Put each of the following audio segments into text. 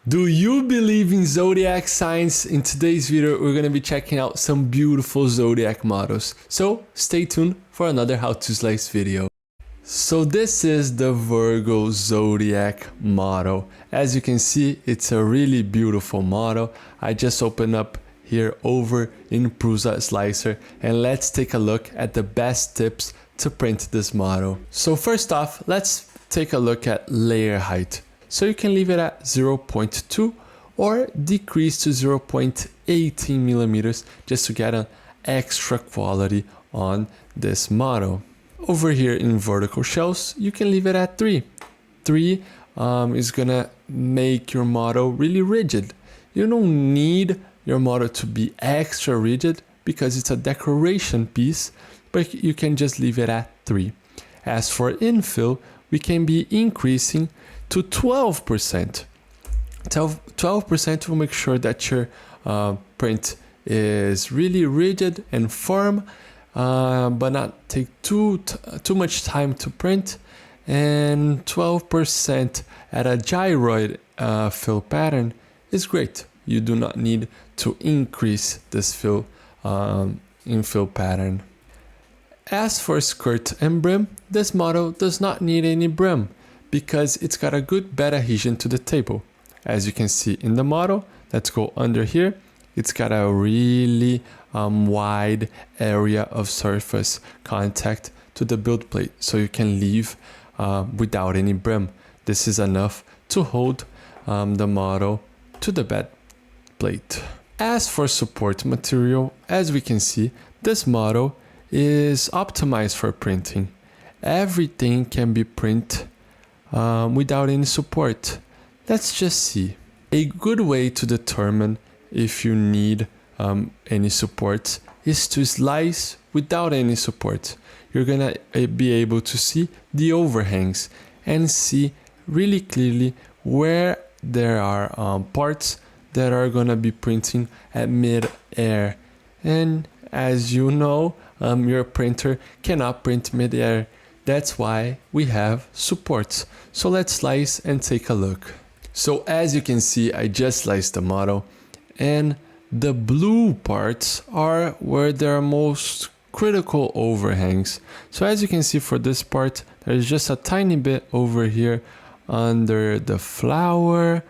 Do you believe in zodiac signs? In today's video, we're going to be checking out some beautiful zodiac models. So stay tuned for another How to Slice video. So this is the Virgo zodiac model. As you can see, it's a really beautiful model. I just opened up here over in Prusa Slicer, and let's take a look at the best tips to print this model. So first off, let's take a look at layer height. So you can leave it at 0.2 or decrease to 0.18 millimeters just to get an extra quality on this model. Over here in vertical shelves, you can leave it at 3. 3 is gonna make your model really rigid. You don't need your model to be extra rigid because it's a decoration piece, but you can just leave it at 3. As for infill, we can be increasing to 12%. 12% will make sure that your print is really rigid and firm, but not take too much time to print. And 12% at a gyroid fill pattern is great. You do not need to increase this infill pattern. As for skirt and brim, this model does not need any brim because it's got a good bed adhesion to the table. As you can see in the model, let's go under here. It's got a really wide area of surface contact to the build plate, so you can leave without any brim. This is enough to hold the model to the bed plate. As for support material, as we can see, this model is optimized for printing. Everything can be printed without any support. Let's just see. A good way to determine if you need any support is to slice without any support. You're gonna be able to see the overhangs and see really clearly where there are parts that are gonna be printing at mid-air. And as you know, your printer cannot print mid-air. That's why we have supports. So let's slice and take a look. So as you can see, I just sliced the model, and the blue parts are where there are most critical overhangs. So as you can see for this part, there's just a tiny bit over here under the flower.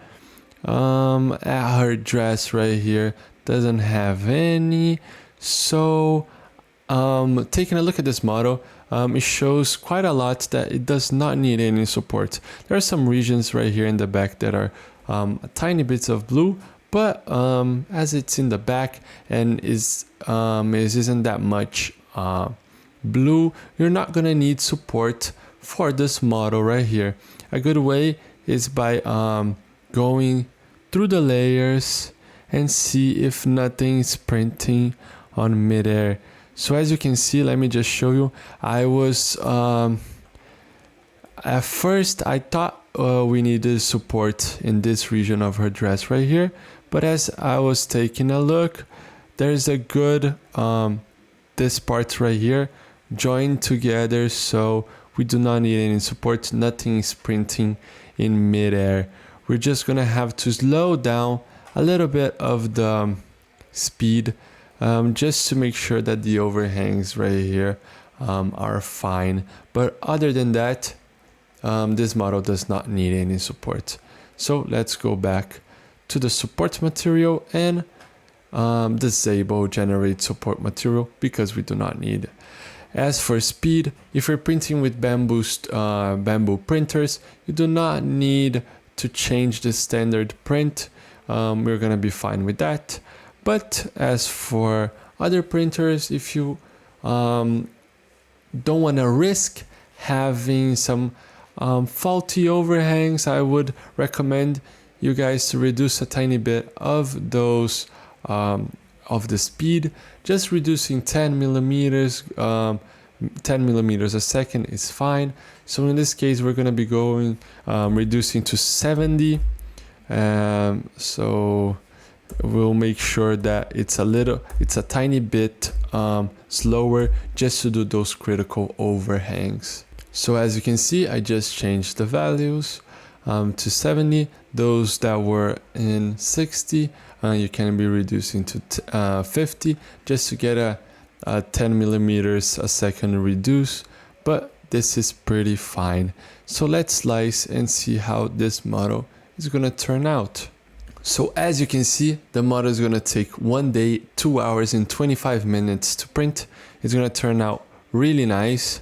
At her dress right here doesn't have any. So taking a look at this model, it shows quite a lot that it does not need any support. There are some regions right here in the back that are tiny bits of blue, but as it's in the back and isn't that much blue, you're not gonna need support for this model right here. A good way is by going through the layers and see if nothing's printing on midair. So as you can see, let me just show you. I was, at first I thought we needed support in this region of her dress right here. But as I was taking a look, there's a good, this part right here joined together. So we do not need any support. Nothing is printing in midair. We're just gonna have to slow down a little bit of the speed just to make sure that the overhangs right here are fine. But other than that, this model does not need any support. So let's go back to the support material and disable generate support material because we do not need it. As for speed, if you're printing with bamboo printers, you do not need to change the standard print. We're gonna be fine with that. But as for other printers, if you don't want to risk having some faulty overhangs, I would recommend you guys to reduce a tiny bit of those of the speed. Just reducing 10 millimeters a second is fine. So in this case, we're going to be going reducing to 70. So we'll make sure that it's a tiny bit slower just to do those critical overhangs. So as you can see, I just changed the values. to 70. Those that were in 60, you can be reducing to 50 just to get a 10 millimeters a second reduce, but this is pretty fine. So let's slice and see how this model is gonna turn out. So as you can see, the model is gonna take 1 day, 2 hours and 25 minutes to print. It's gonna turn out really nice.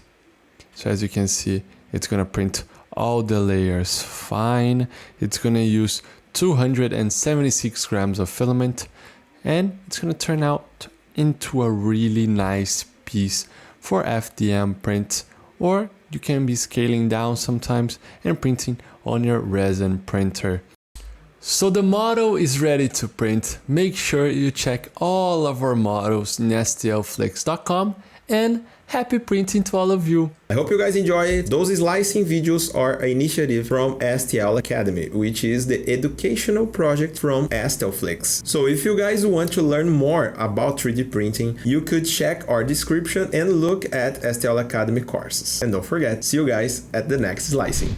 So as you can see, it's gonna print all the layers fine. It's gonna use 276 grams of filament, and it's gonna turn out into a really nice piece for FDM print, or you can be scaling down sometimes and printing on your resin printer. So the model is ready to print. Make sure you check all of our models in stlflix.com, and happy printing to all of you. I hope you guys enjoy it. Those slicing videos are an initiative from STL Academy, which is the educational project from STL Flix. So if you guys want to learn more about 3D printing, you could check our description and look at STL Academy courses. And don't forget, see you guys at the next slicing.